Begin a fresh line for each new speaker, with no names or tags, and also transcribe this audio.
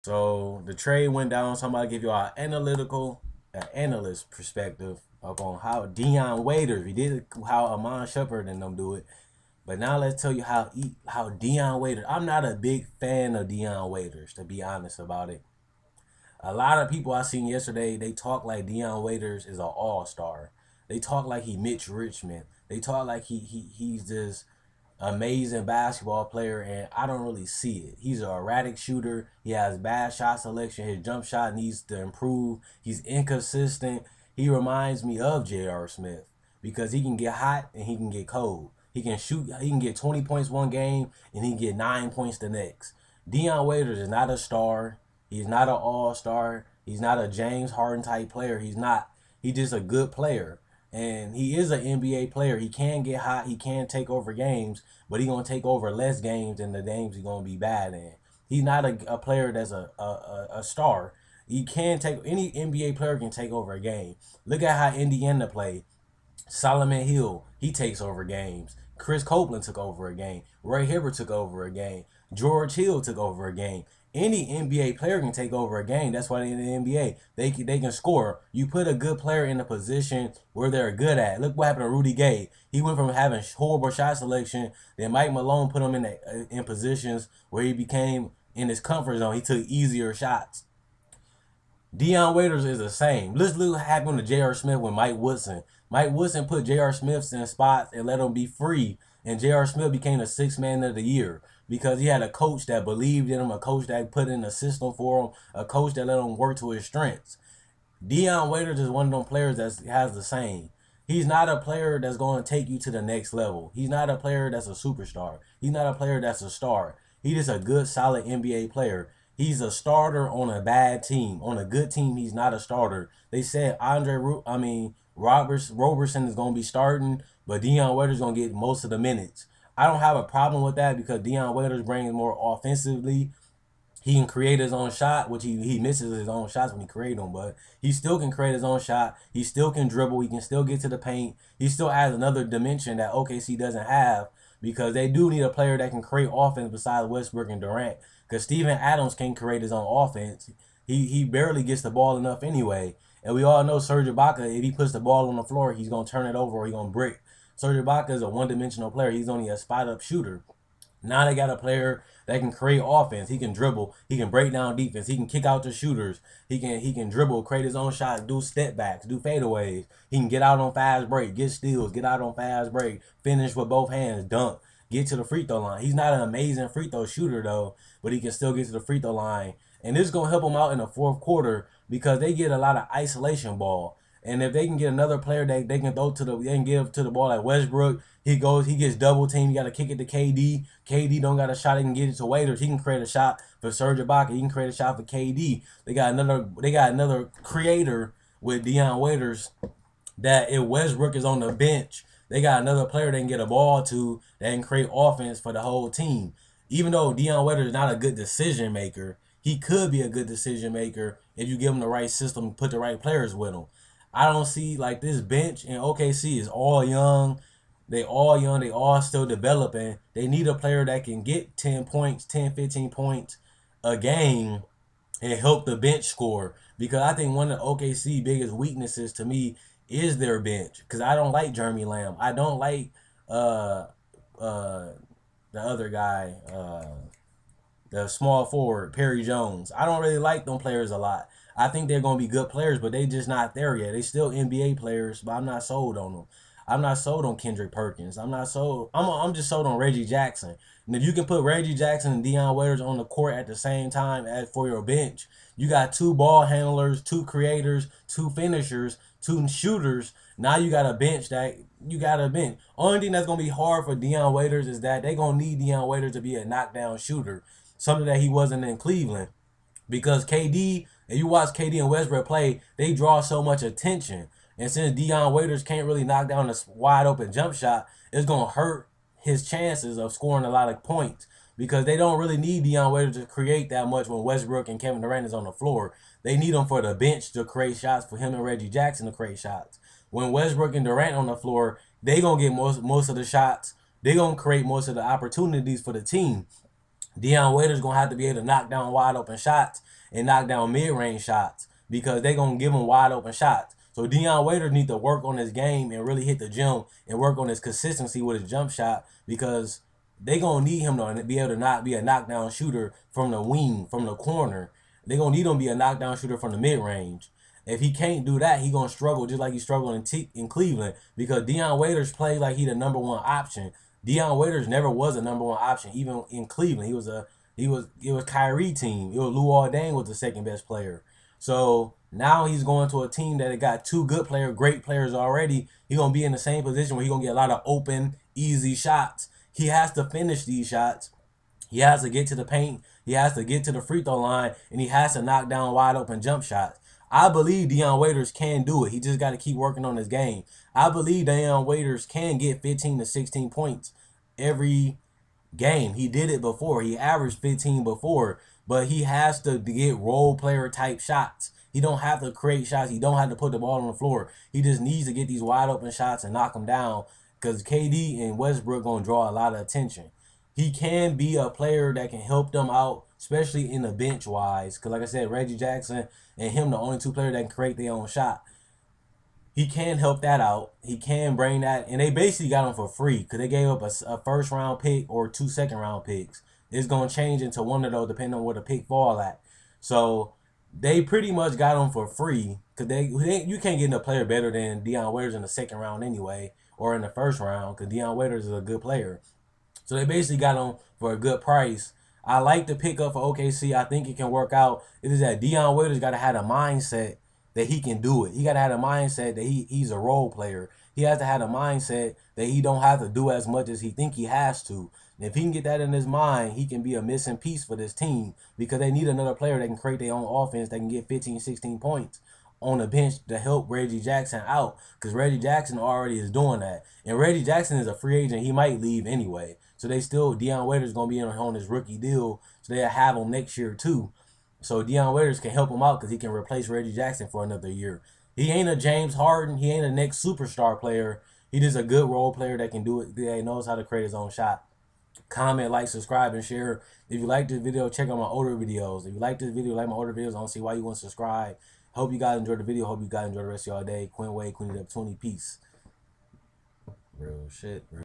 So the trade went down. Somebody give you an analyst perspective up on how Dion Waiters. We did how Amon Shepard and them do it, but now let's tell you how Dion Waiters. I'm not a big fan of Dion Waiters, to be honest about it. A lot of people I seen yesterday, they talk like Dion Waiters is an all-star. They talk like he Mitch Richmond. They talk like he's this amazing basketball player, and I don't really see it. He's an erratic shooter. He has bad shot selection. His jump shot needs to improve. He's inconsistent. He reminds me of J.R. Smith because he can get hot and he can get cold. He can shoot. He can get 20 points one game and he can get 9 points the next. Dion Waiters is not a star. He's not an all-star. He's not a James Harden type player. He's not. He's just a good player. And he is an NBA player. He can get hot. He can take over games, but he's going to take over less games than the games he's going to be bad in. He's not a player that's a star. He can take any NBA player can take over a game. Look at how Indiana played. Solomon Hill, he takes over games. Chris Copeland took over a game. Ray Hibbert took over a game. George Hill took over a game. Any NBA player can take over a game. That's why in the NBA they can score. You put a good player in a position where they're good at. Look what happened to Rudy Gay. He went from having horrible shot selection. Then Mike Malone put him in positions where he became in his comfort zone. He took easier shots. Dion Waiters is the same. Let's look what happened to J.R. Smith with Mike Woodson. Mike Woodson put J.R. Smith in spots and let him be free. And J.R. Smith became the sixth man of the year because he had a coach that believed in him, a coach that put in a system for him, a coach that let him work to his strengths. Dion Waiters is one of them players that has the same. He's not a player that's going to take you to the next level. He's not a player that's a superstar. He's not a player that's a star. He's just a good, solid NBA player. He's a starter on a bad team. On a good team, he's not a starter. They said Roberson is going to be starting, but Dion Waiters is going to get most of the minutes. I don't have a problem with that because Dion Waiters brings more offensively. He can create his own shot, which he misses his own shots when he creates them, but he still can create his own shot. He still can dribble. He can still get to the paint. He still adds another dimension that OKC doesn't have because they do need a player that can create offense besides Westbrook and Durant because Steven Adams can't create his own offense. He barely gets the ball enough anyway. And we all know Serge Ibaka, if he puts the ball on the floor, he's going to turn it over or he's going to break. Serge Ibaka is a one-dimensional player. He's only a spot-up shooter. Now they got a player that can create offense. He can dribble. He can break down defense. He can kick out the shooters. He can dribble, create his own shots, do step backs, do fadeaways. He can get out on fast break, get steals, get out on fast break, finish with both hands, dunk, get to the free throw line. He's not an amazing free throw shooter though, but he can still get to the free throw line. And this is gonna help him out in the fourth quarter because they get a lot of isolation ball. And if they can get another player that they can give to the ball like Westbrook, he gets double teamed. You got to kick it to KD. KD don't got a shot. He can get it to Waiters. He can create a shot for Serge Ibaka. He can create a shot for KD. They got another creator with Dion Waiters that if Westbrook is on the bench, they got another player they can get a ball to that can create offense for the whole team. Even though Dion Waiters is not a good decision maker, he could be a good decision maker if you give him the right system and put the right players with him. I don't see like this bench in OKC is all young. They all young. They all still developing. They need a player that can get 10 points, 10, 15 points a game and help the bench score. Because I think one of the OKC biggest weaknesses to me is their bench. Because I don't like Jeremy Lamb. I don't like the other guy, the small forward, Perry Jones. I don't really like them players a lot. I think they're going to be good players, but they just not there yet. They still NBA players, but I'm not sold on them. I'm not sold on Kendrick Perkins. I'm not sold. I'm just sold on Reggie Jackson. And if you can put Reggie Jackson and Dion Waiters on the court at the same time as for your bench, you got two ball handlers, two creators, two finishers, two shooters. Now you got a bench that you got a bench. Only thing that's going to be hard for Dion Waiters is that they're going to need Dion Waiters to be a knockdown shooter, something that he wasn't in Cleveland. Because KD, if you watch KD and Westbrook play, they draw so much attention. And since Dion Waiters can't really knock down a wide open jump shot, it's going to hurt his chances of scoring a lot of points. Because they don't really need Dion Waiters to create that much when Westbrook and Kevin Durant is on the floor. They need him for the bench to create shots, for him and Reggie Jackson to create shots. When Westbrook and Durant on the floor, they going to get most of the shots. They going to create most of the opportunities for the team. Dion Waiters gonna have to be able to knock down wide open shots and knock down mid range shots because they gonna give him wide open shots. So Dion Waiters need to work on his game and really hit the gym and work on his consistency with his jump shot because they gonna need him to be able to not be a knockdown shooter from the wing, from the corner. They gonna need him to be a knockdown shooter from the mid range. If he can't do that, he gonna struggle just like he struggled in Cleveland because Dion Waiters plays like he the #1 option. Dion Waiters never was a #1 option, even in Cleveland. It was Kyrie team. It was Luol Deng was the second best player. So now he's going to a team that got two great players already. He's gonna be in the same position where he's gonna get a lot of open, easy shots. He has to finish these shots. He has to get to the paint. He has to get to the free throw line, and he has to knock down wide open jump shots. I believe Dion Waiters can do it. He just got to keep working on his game. I believe Dion Waiters can get 15 to 16 points every game. He did it before. He averaged 15 before, but he has to get role player type shots. He don't have to create shots. He don't have to put the ball on the floor. He just needs to get these wide open shots and knock them down because KD and Westbrook going to draw a lot of attention. He can be a player that can help them out, especially in the bench wise. Because like I said, Reggie Jackson and him, the only two players that can create their own shot. He can help that out. He can bring that. And they basically got him for free because they gave up a first round pick or 2 second round picks. It's going to change into one of those depending on where the pick fall at. So they pretty much got him for free because you can't get a player better than Dion Waiters in the second round anyway or in the first round because Dion Waiters is a good player. So they basically got him for a good price. I like the pickup for OKC. I think it can work out. It is that Dion Waiters got to have a mindset that he can do it. He got to have a mindset that he's a role player. He has to have a mindset that he don't have to do as much as he think he has to. And if he can get that in his mind, he can be a missing piece for this team because they need another player that can create their own offense that can get 15, 16 points on the bench to help Reggie Jackson out because Reggie Jackson already is doing that. And Reggie Jackson is a free agent. He might leave anyway. So Dion Waiters going to be on his rookie deal. So they'll have him next year too. So Dion Waiters can help him out because he can replace Reggie Jackson for another year. He ain't a James Harden. He ain't a next superstar player. He just a good role player that can do it. That knows how to create his own shot. Comment, like, subscribe, and share. If you like this video, check out my older videos. If you like this video, like my older videos, I don't see why you wouldn't subscribe. Hope you guys enjoyed the video. Hope you guys enjoy the rest of y'all day. Quinn Wade, Queen Up 20. Peace. Real shit, bro.